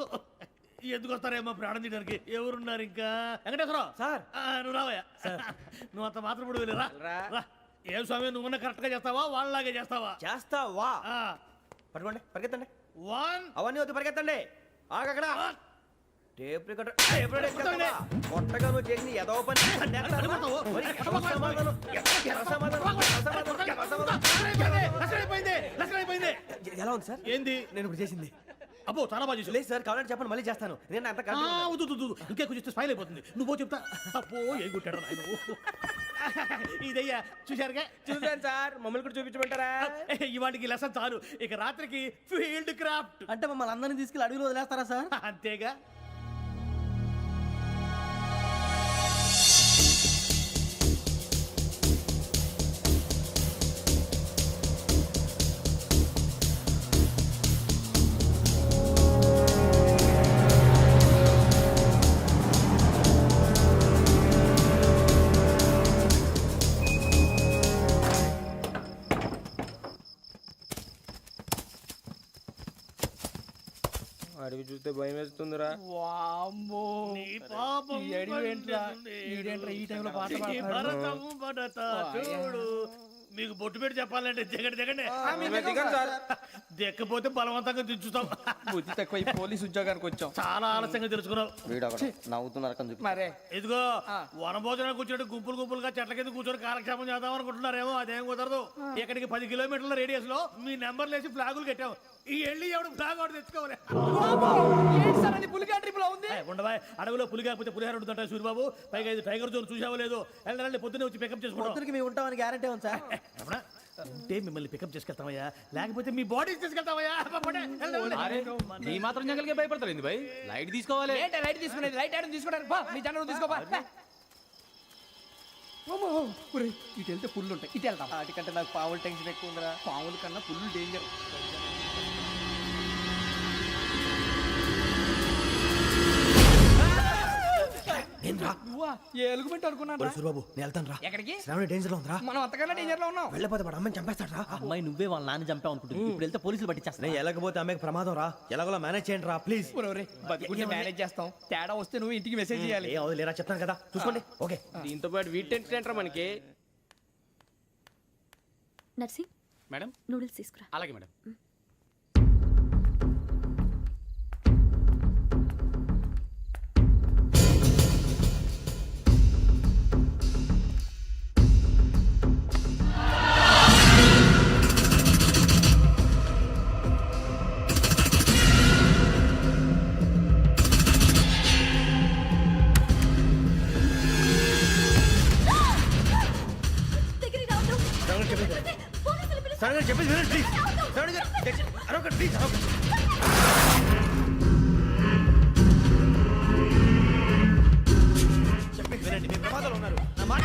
ఎందుకు వస్తారేమో ప్రాణం తీయడానికి ఎవరున్నారు ఇంకా వెంకటేశ్వరరావు సార్. నువ్వు రావయ్యా నువ్వు అంత మాత్రం ఇప్పుడు వెళ్ళి రా రా. ఏం స్వామి నువ్వు కరెక్ట్ గా చేస్తావా వాళ్ళలాగే చేస్తావా చేస్తావా పట్టుకోండి పరిగెత్తండి 1 అవన్నీ వద్దు పరిగెత్తండి ఆగక్కడ టేప్ రికార్డర్ కొట్టండి. కొట్టగా నువ్వు చేసింది ఏదో పని ఎలా ఉంది సార్ ఏంది నేను ఇప్పుడు చేసింది? అబ్బో చాలా బాగా చేసావు. లేదు సార్ కావాలంటే చెప్పండి మళ్ళీ చేస్తాను. నేను అంత ఇంకే కొంచెం స్మైల్ అయిపోతుంది నువ్వు చెప్తా అబ్బో ఏ కొట్టాడు నాయన ఇదయ్యా చూశారుగా చూసాను సార్, మమ్మల్ని కూడా చూపించమంటారా? ఇవాటికి లెసన్ చాలు ఇక రాత్రికి ఫీల్డ్ క్రాఫ్ట్ అంటే మమ్మల్ని అందరినీ తీసుకెళ్ళి అడుగులు వదిలేస్తారా సార్? అంతేగా అడిగి చూస్తే భయం వేస్తుందిరా. నీ పాపం ఈ అడవి ఏంట్రా? పండుతుంది. ఈడేంట్రా ఈ టైంలో పాట ఈ పాడతాడు? భరతము భరత చూడు మీకు బొట్టు పెట్టి చెప్పాలంటే దిగండి దిగండి దిక్కపోతే బలవంతంగా దించుతాం బుద్ధి తక్కువ ఈ పోలీస్ ఉద్యోగానికి వచ్చాం. చాలా ఆలస్యంగా తెలుసుకున్నావు నవ్వుతున్నారు మరే ఇదిగో వనభోజనానికి కూర్చోటి గుంపులు గుంపులుగా చెట్ల కింద కూర్చొని కాలక్షేపం చేద్దాం అనుకుంటున్నారేమో అదేం కుదరదు ఇక్కడికి 10 కిలోమీటర్ల రేడియస్ లో మీ నెంబర్లు వేసి ఫ్లాగులు కట్టాము ఈ వెళ్ళి ఎవడు ఫ్లాగ్ ఒకటి తెచ్చుకోవాలి పులిగా ట్రిప్ లో ఉంది. ఉండవా అడవిలో పులి కాకపోతే పులిహార ఉంటుంటాయి సూర్యబాబు పైగా ఇది టైగర్ జోన్ చూసావో లేదో వెళ్ళాలంటే పొద్దున్నే వచ్చి పికప్ చేసుకుంటాం మేము ఉంటామని గ్యారంటీ ఉంది సార్. అవునా? అంటే మిమ్మల్ని పికప్ చేసుకెళ్తామయ్యా లేకపోతే మీ బాడీ తీసుకెళ్తామయ్యా నీ మాత్రం జంగల్కే భయపడతారు భయ్ లైట్ తీసుకోవాలి. ఏంటి రైట్ తీసుకునేది? రైట్ హ్యాండ్ తీసుకోవడానికి బా మీ జనం తీసుకోబా. ఇటు వెళ్తే పుల్లు ఉంటాయి ఇటు వెళ్తాం. వాటికంటే నాకు పావులు టెన్షన్ ఎక్కువ ఉందిరా. పాముల కన్నా పుల్లు డేంజర్. ఏంద్రా ఏ ఎలుగుబెట్టి అనుకున్నాను. సూర్యబాబు నేను వెళ్తాను రా ఎక్కడికి? శ్రావణి డేంజర్ లో ఉందిరా మనం అంతకన్నా డేంజర్ లో ఉన్నాం. వెళ్ళపోతే వాడు అమ్మని చంపేస్తాడు రా అమ్మాయి నువ్వే వాళ్ళ నాన్న చంపావు అనుకుంటుంది. ఇప్పుడు వెళ్తే పోలీసులు పట్టించేస్తా. నేను వెళ్ళకపోతే అమ్మాయికి ప్రమాదం రా ఎలాగోలా మేనేజ్ చేయండి రా ప్లీజ్ బతుకుంటే మేనేజ్ చేస్తాం. తేడా వస్తే నువ్వు ఇంటికి మెసేజ్ చేయాలి. ఏ అవదు లేరా చెప్తాను కదా చూసుకోండి ఓకే దీంతో పాటు వీటి టెన్షన్ ఏంట్రా మనకి? నర్సి మేడం నూడిల్స్ తీసుకురా. అలాగే మేడం. చెప్పేసి వినండి ప్లీజ్ శ్రావణి గారు అరొకటి ప్లీజ్ చెప్పేసి వినండి మీ ప్రమాదాలు ఉన్నారు నా మాట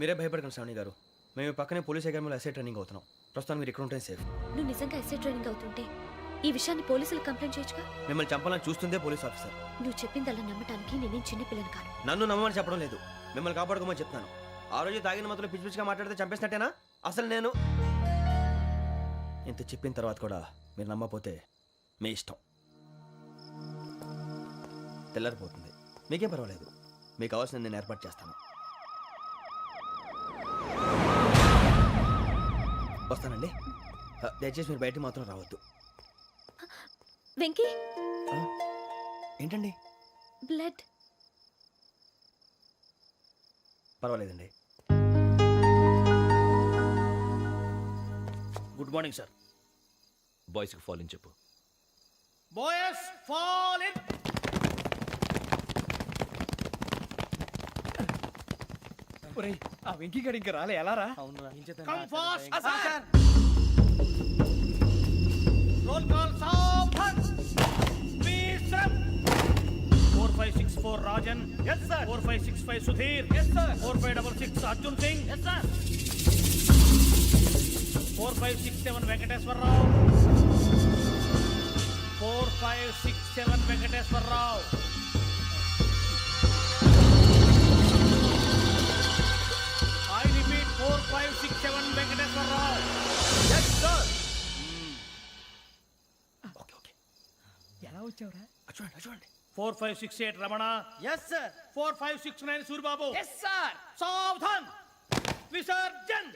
మీరే భయపడకండి శ్రావణి గారు మేము పక్కనే పోలీస్ అకాడమీలో ఎస్ఐ ట్రైనింగ్ అవుతున్నాం ప్రస్తుతం మీరు ఇక్కడ ఉంటే సేఫ్ నువ్వు నిజంగా ఎస్ఐ ట్రైనింగ్ అవుతుంటే ఈ విషయాన్ని పోలీసులకు కంప్లైంట్ చేయొచ్చుగా. మిమ్మల్ని చంపాలని చూస్తుందే పోలీస్ ఆఫీసర్. నువ్వు చెప్పిందల్లా నమ్మటానికి నేనేం చిన్న పిల్లని కాను. నన్ను నమ్మమని చెప్పడం లేదు, మిమ్మల్ని కాపాడుకోమని చెప్తాను. ఆ రోజు తాగిన మొత్తం పిచ్చి పిచ్చిగా మాట్లాడితే చంపేసినట్టేనా? అసలు నేను ఇంత చెప్పిన తర్వాత కూడా మీరు నమ్మకపోతే మీ ఇష్టం. తెల్లారిపోతుంది, మీకేం పర్వాలేదు. మీకు కావాల్సిన నేను ఏర్పాటు చేస్తాను. వస్తానండి. దయచేసి మీరు బయట మాత్రం రావద్దు. వెంకీ, ఏంటండి? బ్లడ్. పర్వాలేదండి. Good morning sir. బాయ్స్కి ఫాల్ ఇన్ చెప్పు. Boys fall in. ఒరేయ్, ఆ వెంకీ గడి ఇంకా రాలే, ఎలా రా? Come fast sir. Roll call సావధాన్. విశ్రమ్. 4564 Rajan. yes sir. 4565 Sudheer. yes sir. 4566 Arjun Singh. yes sir. 4567 Venkateswararao. 4567 Venkateswararao. I repeat 4567 Venkateswararao. Yes, sir. ఎలా వచ్చావురా? చూడండి. 4568 Ramana. Yes, sir. 4569 Suribabu. Yes sir. సావధాన్. విసర్జన్.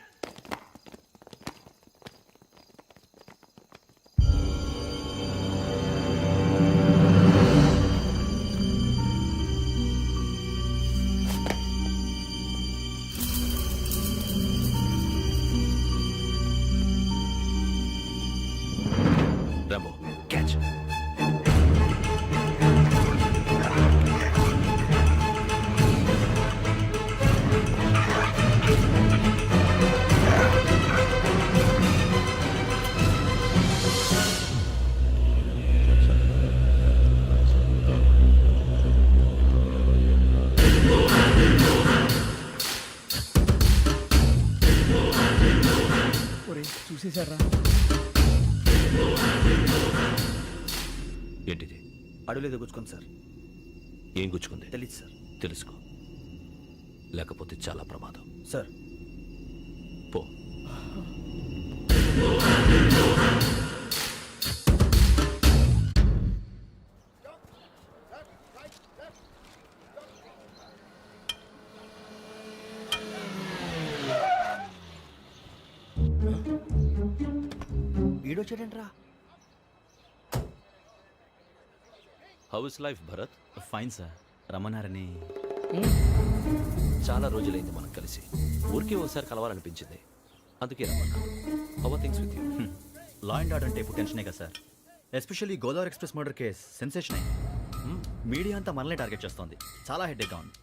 Rambo, catch. ఒరేయ్, చూసేశారా? ఏంటిది? అడుగులేదు గుచ్చుకోండి సార్. ఏం గుచ్చుకుంది? తెలీదు సార్. తెలుసుకో, లేకపోతే చాలా ప్రమాదం. సార్ పో. ఈడొచ్చాడంట్రా. How is life Bharat? Fine sir. రమ్మన్నారని. చాలా రోజులైంది మనం కలిసి. ఊరికే ఒకసారి కలవాలనిపించింది, అందుకే రమ్మన్నా. How things with you? Law and order అంటే ఇప్పుడు టెన్షనే కదా sir. Especially Godavari express murder case sensation అయింది. మీడియా అంతా మనల్ని టార్గెట్ చేస్తోంది. చాలా హెడ్ఏక్గా ఉంది.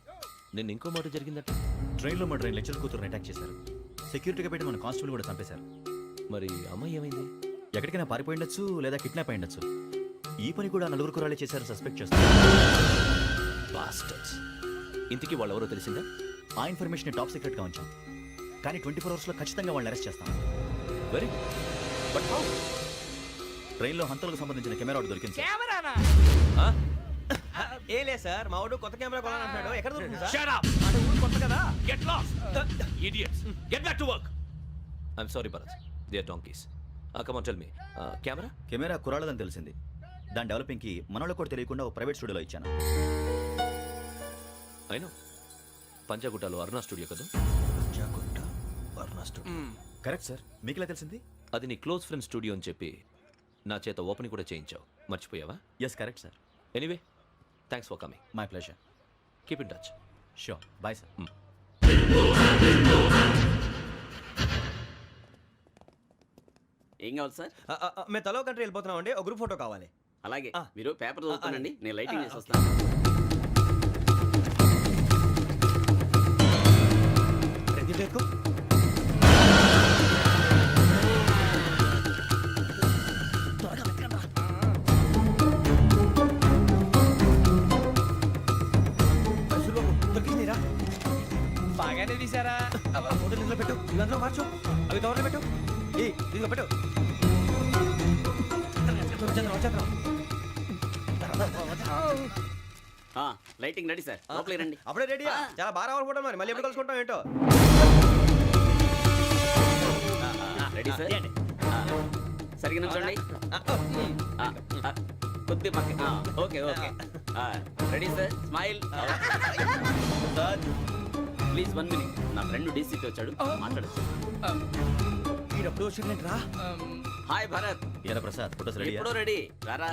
నిన్న ఇంకో మాట జరిగిందట. ట్రైన్లో మర్డర్ లెక్చర్ కూతురుని అటాక్ చేశారు. సెక్యూరిటీగా పెట్టి మన కానిస్టేబుల్ కూడా చంపేశారు. మరి అమ్మాయి ఏమైంది? ఎక్కడికైనా పారిపోయి ఉండొచ్చు, లేదా కిడ్నాప్ అయి ఉండొచ్చు. ఈ పని కూడా నలుగురు కురాలే చేశారు సస్పెక్ట్ చేస్తారు. బాస్టర్స్. ఇంతకీ వాళ్ళు ఎవరో తెలిసిందా? ఆ ఇన్ఫర్మేషన్ టాప్ సీక్రెట్గా ఉంచాం, కానీ 24 అవర్స్లో ఖచ్చితంగా వాళ్ళని అరెస్ట్ చేస్తాం. Very but how? ట్రైన్లో హంతలకు సంబంధించిన కెమెరా ఒకటి దొరికింది సార్. కెమెరానా? ఏ లే సార్, మా వాడు కొత్త కెమెరా కొనాలంటున్నాడు. ఎక్కడ దొరుకుతుంది సార్? Shut up! అంటే ఊరు కొత్త కదా. Get lost! Idiots! Get back to work! I'm sorry, Bharat. They are donkeys. Come on, tell me. Camera? Camera కురాలదని తెలిసింది. దాని డెవలపింగ్కి మనోళ్ళకు కూడా తెలియకుండా ఒక ప్రైవేట్ స్టూడియోలో ఇచ్చాను. I know. పంజాగుట్టలో అరుణ స్టూడియో కదా? జాగుట్ట వర్ణ స్టూడియో. Correct sir. మీకు ఇలా తెలిసింది? అది నీ క్లోజ్ ఫ్రెండ్ స్టూడియో అని చెప్పి నా చేత ఓపెనింగ్ కూడా చేయించావు. మర్చిపోయావా? Yes correct sir. Anyway, thanks for coming. My pleasure. Keep in touch. Sure. Bye sir. ఏం కావాలి సార్? మేము తలో కంట్రీ వెళ్ళిపోతున్నాం అండి. ఒక గ్రూప్ ఫోటో కావాలి. అలాగే, ఆ. మీరు పేపర్ చదువుతానండి, నేను లైటింగ్ చేసి ఓకే. వస్తాను. ప్రతి ఎక్కువ దొరికిందిరా. బాగానే తీసారా? ఫోటోలు ఇందులో పెట్టు, ఇవందులో మార్చు, అవి కవర్లో పెట్టు. దీనిలో పెట్టు. లైటింగ్ రెడీ సార్ లోపలికి రండి. అప్పుడే రెడీయా? చాలా బాగా రావాలనుకుంటాం మరి మళ్ళీ ఎప్పుడు కలుసుకుంటాం ఏంటో. Ready sir. సరిగ్గా నుంచోండి. కొద్ది పక్క. Okay okay. Ready sir. Smile. Sir please 1 minute. నా ఫ్రెండ్ డీసీకి వచ్చాడు, మాట్లాడచ్చు. వీడప్పుడు వచ్చిందంటే రా. హాయ్ భరత్. ఏరా ప్రసాద్, ఫోటోస్ రెడీ? ఎప్పుడో రెడీ. రారా.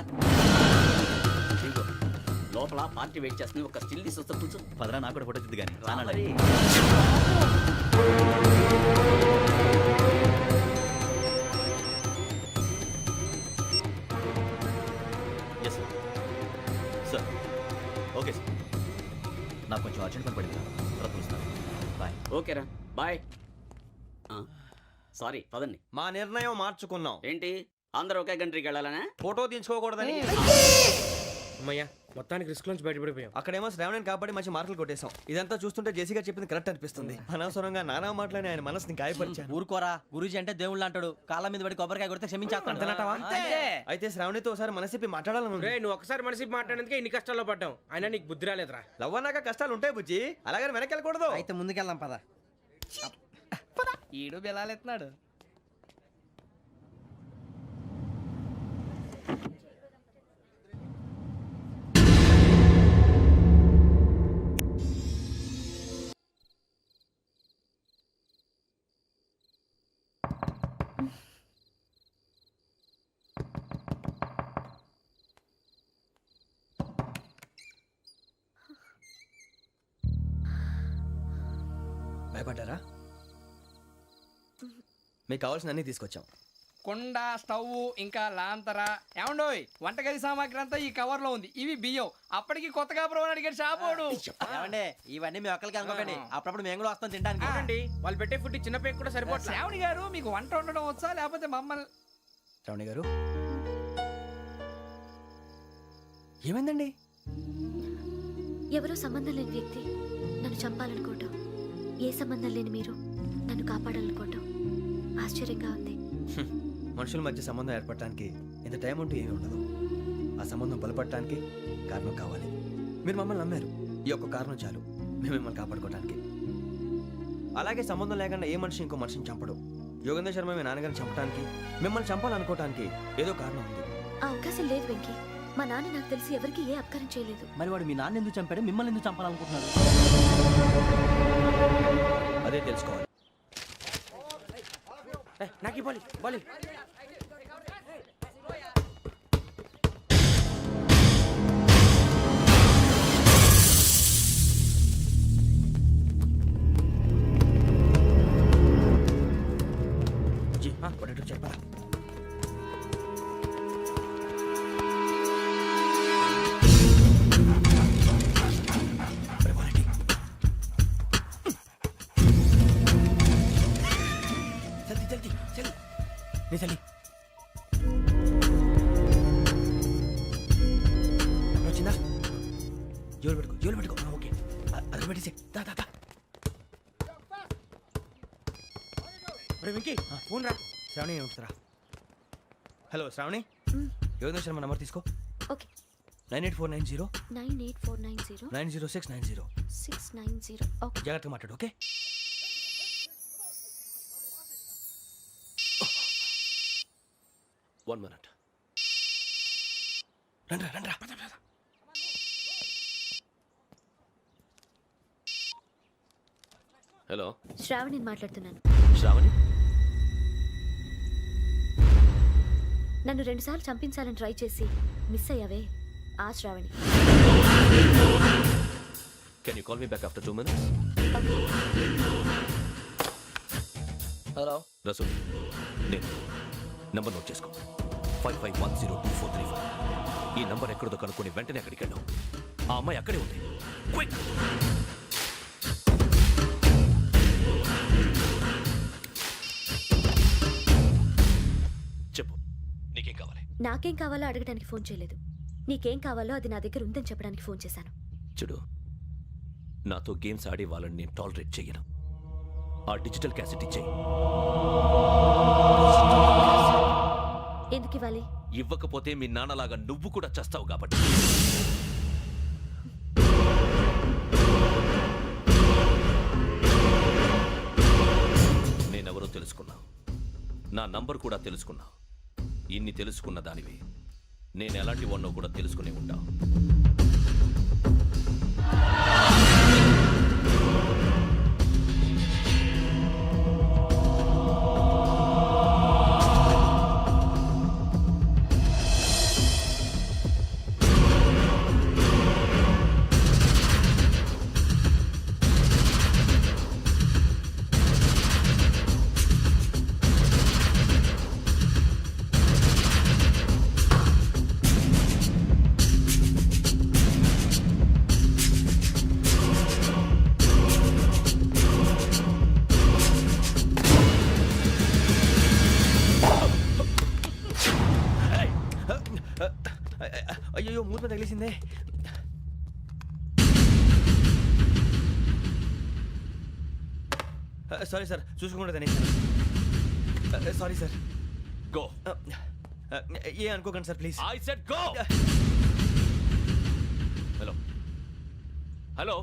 ఇదిగో, లోపల పార్టీ వెయిట్ చేస్తుంది. ఒక స్టిల్ తీసి వస్తా కూర్చో. పదరా, నాకు కూడా ఫోటో తిద్ది కానీ రా మరి. Yes sir. Sir okay sir, నాకు కొంచెం అర్జెంట్ పని పడింది, తర్వాత కలుస్తాను. బాయ్. ఓకేరా బాయ్. సారీ పదండి. మా నిర్ణయం మార్చుకున్నాం. ఏంటి అందరూ ఒకే కంట్రీకి వెళ్ళాలనే? ఫోటో తీసుకోకూడదని. అమ్మయ్యా, మొత్తానికి రిస్క్ నుంచి బయటపడిపోయాం. అక్కడేమో శ్రావణిని కాబట్టి మంచి మార్కులు కొట్టేశాం. ఇదంతా చూస్తుంటే జేసీగా చెప్పింది కరెక్ట్ అనిపిస్తుంది. అనవసరంగా నానా మాటలని ఆయన మనసుని గాయపరిచారు. ఊరుకోరా, గురూజీ అంటే దేవుళ్ళు అంటాడు. కాళ్ళ మీద పడి కొబ్బరికాయ కొడితే క్షమించేస్తాను. అయితే శ్రావణితో ఒకసారి మనసిప్పి మాట్లాడాలను. నువ్వు ఒకసారి మనిషి మాట్లాడేందుకే ఇన్ని కష్టాల్లో పడ్డాం. అయినా నీకు బుద్ధి రాలేదురా. లవ్ అన్నాక కష్టాలు ఉంటాయి బుజ్జి, అలాగని వెనక్కి వెళ్ళకూడదు. అయితే ముందుకెళ్దాం పద. ఈడు బెలాలెత్తున్నాడు. భయపడ్డారా? మీకు కావాల్సిన అన్ని తీసుకొచ్చాం. కుండ, స్టవ్, ఇంకా లాంతర. ఏమండోయ్, వంటగది సామాగ్రి అంతా ఈ కవర్ లో ఉంది. ఇవి బియ్యం. అప్పటికి కొత్తగా బ్రౌన్ అడిగాడు షాపోడు. ఏమండి, ఇవన్నీ మీ ఒక్కరికి అనుకోకండి, అప్పుడప్పుడు మేము కూడా వస్తాం తినడానికి. వాళ్ళు పెట్టే ఫుడ్ చిన్న పేరు కూడా సరిపోతుంది. శ్రావణి గారు, మీకు వంట వండడం వచ్చా లేకపోతే మమ్మల్ని? శ్రావణి గారు ఏమైందండి? ఎవరో సంబంధం లేని వ్యక్తి నన్ను చంపాలనుకోవటం, ఏ సంబంధం లేని మీరు నన్ను కాపాడాలనుకోవటం ఆశ్చర్యంగా ఉంది. మనుషుల మధ్య సంబంధం ఏర్పడటానికి ఇంత టైం ఉంటూ ఏమీ ఉండదు. ఆ సంబంధం బలపడటానికి కారణం కావాలి. మీరు మమ్మల్ని నమ్మారు, ఈ ఒక్క కారణం చాలు మేము మిమ్మల్ని కాపాడుకోవడానికి. అలాగే సంబంధం లేకుండా ఏ మనిషి ఇంకో మనిషిని చంపడు. యోగేంద్ర శర్మ మీ నాన్నగారిని చంపడానికి, మిమ్మల్ని చంపాలనుకోవటానికి ఏదో కారణం ఉంది. ఆ అవకాశం లేదు వెంకీ. మా నాన్న నాకు తెలిసి ఎవరికి ఏ అపకారం చేయలేదు. మరి వాడు మీ నాన్న ఎందుకు చంపాడు, మిమ్మల్ని ఎందుకు చంపాలనుకుంటున్నాడు? అదే తెలుసుకోవాలి. నాకు బాలి బాలి. చెప్పరా? వచ్చిందా? జోలు పెట్టుకో. ఓకే, అది పెట్టేసి వెంకీ ఫోన్ రా. శ్రావణి ఏమిటిరా? హలో శ్రావణి, యోగేంద్ర శర్మ నంబర్ తీసుకో. ఓకే. 98490 98490 90690. 690. ఓకే. జాగ్రత్తగా మాట్లాడు. ఓకే. One minute. రండ్రా. హలో, శ్రావణిని మాట్లాడుతున్నాను. శ్రావణి? నన్ను 2 సార్లు చంపించాలని ట్రై చేసి మిస్ అయ్యావే, ఆ Shravani. Can you call me back after 2 minutes? Hello Rasool, నేను నంబర్ నోట్ చేసుకో. 55102435. ఈ నంబర్ ఎక్కడదో కనుక్కొని వెంటనే అక్కడికి వెళ్ళాం. ఆ అమ్మాయి అక్కడే ఉంది. క్విక్! చెప్పు, నీకేం కావాలి? నాకేం కావాలో అడగడానికి ఫోన్ చేయలేదు. నీకేం కావాలో అది నా దగ్గర ఉందని చెప్పడానికి ఫోన్ చేశాను. చూడు, నాతో గేమ్స్ ఆడే వాళ్ళని నేను టాలరేట్ చెయ్యను. ఆ డిజిటల్ క్యాసెట్ ఇచ్చేయి. ఎందుకు ఇవ్వాలి? ఇవ్వకపోతే మీ నాన్నలాగా నువ్వు కూడా చస్తావు కాబట్టి. నేనెవరో తెలుసుకున్నావు, నా నంబర్ కూడా తెలుసుకున్నావు. ఇన్ని తెలుసుకున్న దానివి నేను ఎలాంటి వాడినో కూడా తెలుసుకునే ఉంటావు. అయ్యో మూత తగిలేసిందే. సారీ సార్, చూసుకోకుండా తినేసాను. Sorry sir. గో. ఏ అనుకోకండి sir please. I said go. Hello hello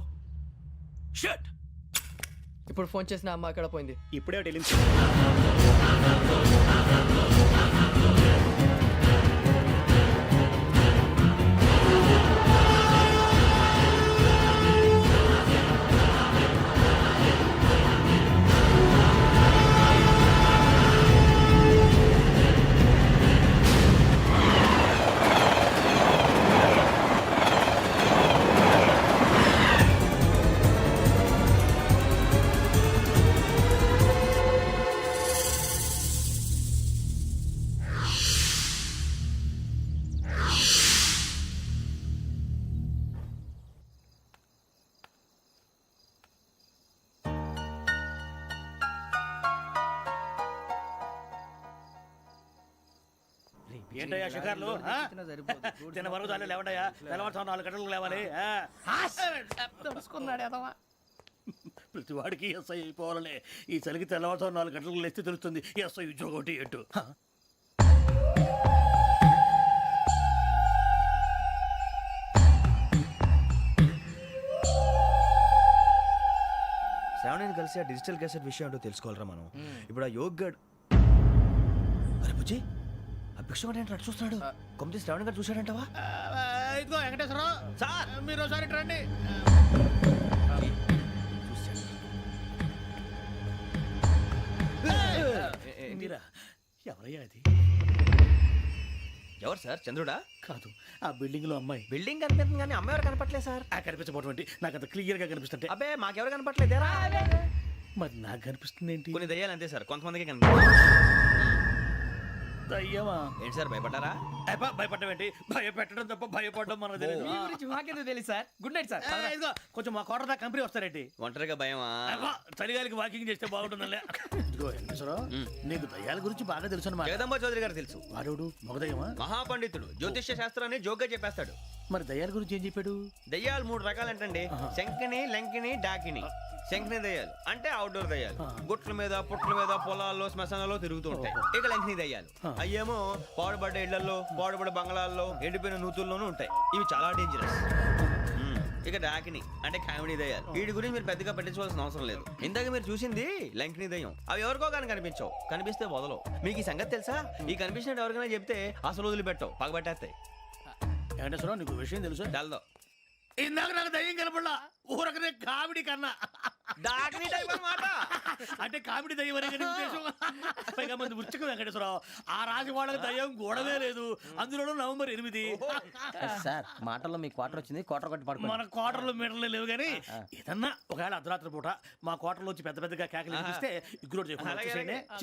shut. ఇప్పుడు ఫోన్ చేసిన అమ్మ అక్కడ పోయింది. ఇప్పుడే వెళ్ళింది. ఏంటయ్యా షికార్లు? తిన్న వరకు చాలు లేవండయ్యా. తెల్లవారుతో 4 గంటలకు లేవాలి. ప్రతి వాడికి ఎస్ఐ అయిపోవాలనే ఈ చలికి తెల్లవారుతో 4 గంటలకు లేస్తే తెలుస్తుంది ఎస్ఐ ఉద్యోగం ఒకటి ఏంటో. శ్రావణిని కలిసి ఆ డిజిటల్ క్యాసెట్ విషయం ఏంటో తెలుసుకోవాలరా మనం. ఇప్పుడు ఆ యోగ్ గడ్, అరే బుజ్జి ఆ భిక్షం ఏంటంటే అటు చూస్తున్నాడు. కొమ్మతి శ్రావణి గారు చూశాడంటవా? ఇదిగో వెంకటేశ్వరరావు సార్, మీరు ఒకసారి రండి. మీరా? ఎవరయ్యా అది? ఎవరు సార్? చంద్రుడా? కాదు, ఆ బిల్డింగ్ లో అమ్మాయి. బిల్డింగ్ కనిపిస్తుంది కానీ అమ్మాయి ఎవరు కనపట్లేదు సార్. కనిపించబోటువంటి నాకు అంత క్లియర్ గా కనిపిస్తుంటే. అబ్బే మాకెవరు కనపట్లేదేరా? మరి నాకు కనిపిస్తుంది ఏంటి? కొన్ని దయ్యాలు అంతే సార్, కొంతమందికి కనిపిస్తుంది. దయ్యమా? ఏంటి సార్ భయపడ్డారా? భయపడడం ఏంటి? భయపెట్టడం తప్ప భయపడడం మనకు తెలియదు. మీ గురించి మాకెందుకు తెలుసు సార్? Good night sir. ఇదిగో కొంచెం మా కోట దాకా కంపెనీ వస్తారేంటి? ఒంటరిగా భయమా? చలిగాలికి వాకింగ్ చేస్తే బాగుంటుందిలే. ఇదిగో వెంకటేశ్వరరావు, నీకు దయ్యాల గురించి బాగా తెలుసు అన్నమాట. జగదంబ చౌదరి గారు తెలుసు. వాడు మగదయ్యమా? మహాపండితుడు, జ్యోతిష్య శాస్త్రాన్ని జోగ్గా చెప్పేస్తాడు. మరి దయ్యాల గురించి ఏం చెప్పాడు? దయ్యాలు 3 రకాలంటండి. శంకిని, లంకిని, డాకిని. శంకిని దయ్యాలు అంటే అవుట్డోర్ దయ్యాలు, గుట్ల మీద పుట్ల మీద పొలాల్లో శ్మశానాల్లో తిరుగుతూ ఉంటాయి. ఇక లంకిని దయ్యాలు అయ్యేమో పాడుబడ్డ ఇళ్లలో, పాడుబడ్డ బంగ్లాల్లో, ఎండిపోయిన నూతుల్లోనూ ఉంటాయి. ఇవి చాలా డేంజరస్. ఇక డాకిని అంటే కామెడీ దయ్యాలు. వీటి గురించి మీరు పెద్దగా పట్టించుకోవాల్సిన అవసరం లేదు. ఇందాక మీరు చూసింది లంకిని దయ్యం. అవి ఎవరికో కానీ కనిపించవు, కనిపిస్తే వదలవు. మీకు ఈ సంగతి తెలుసా? ఈ కనిపించినట్టు ఎవరికైనా చెప్తే అసలు వదిలిపెట్టవు, పగబట్టేస్తాయి. వెంకటేశ్వరరావు, నీకు విషయం తెలుసు? డల్దో ఇందాక నాకు దయ్యం కనపడలా, ఊరకనే కామెడీ కన్నా. డాకిని టైప్ అన్నమాట. అంటే కామెడీ దయ్యం అనే కదా ఉద్దేశం. పైగా మంది ఉచ్చకం వెంకటేశ్వరరావు. ఆ రాజు వాళ్ళకి దయ్యం గొడవే లేదు. అందులోనూ నవంబర్ 8. సార్ మాటల్లో మీ క్వార్టర్ వచ్చింది, క్వార్టర్ కొట్టి పడుకో. మన క్వార్టర్లో మీటర్లు లేవు కానీ ఏదన్నా ఒకవేళ అర్ధరాత్రి పూట మా క్వార్టర్లో వచ్చి పెద్ద పెద్దగా కేకలు వినిపిస్తే ఇగ్గురు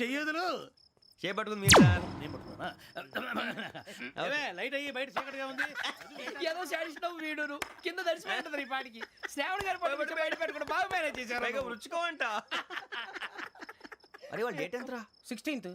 చెయ్యదులు చేపట్టుకుంది మీరు సార్. నేను పట్టుకున్నా. లైట్ అయ్యి బయట చీకటిగా ఉంది. ఏదో శాడిస్తున్నావు వీడును కింద దర్శనం ఈ పాటికి. శ్రావణ్ గారు పట్టుకొచ్చి బయట పెట్టుకుని బాగా మేనేజ్ చేశారు. రుచుకోవంట. అరే వాళ్ళ డేట్ ఎంతరా? 16th.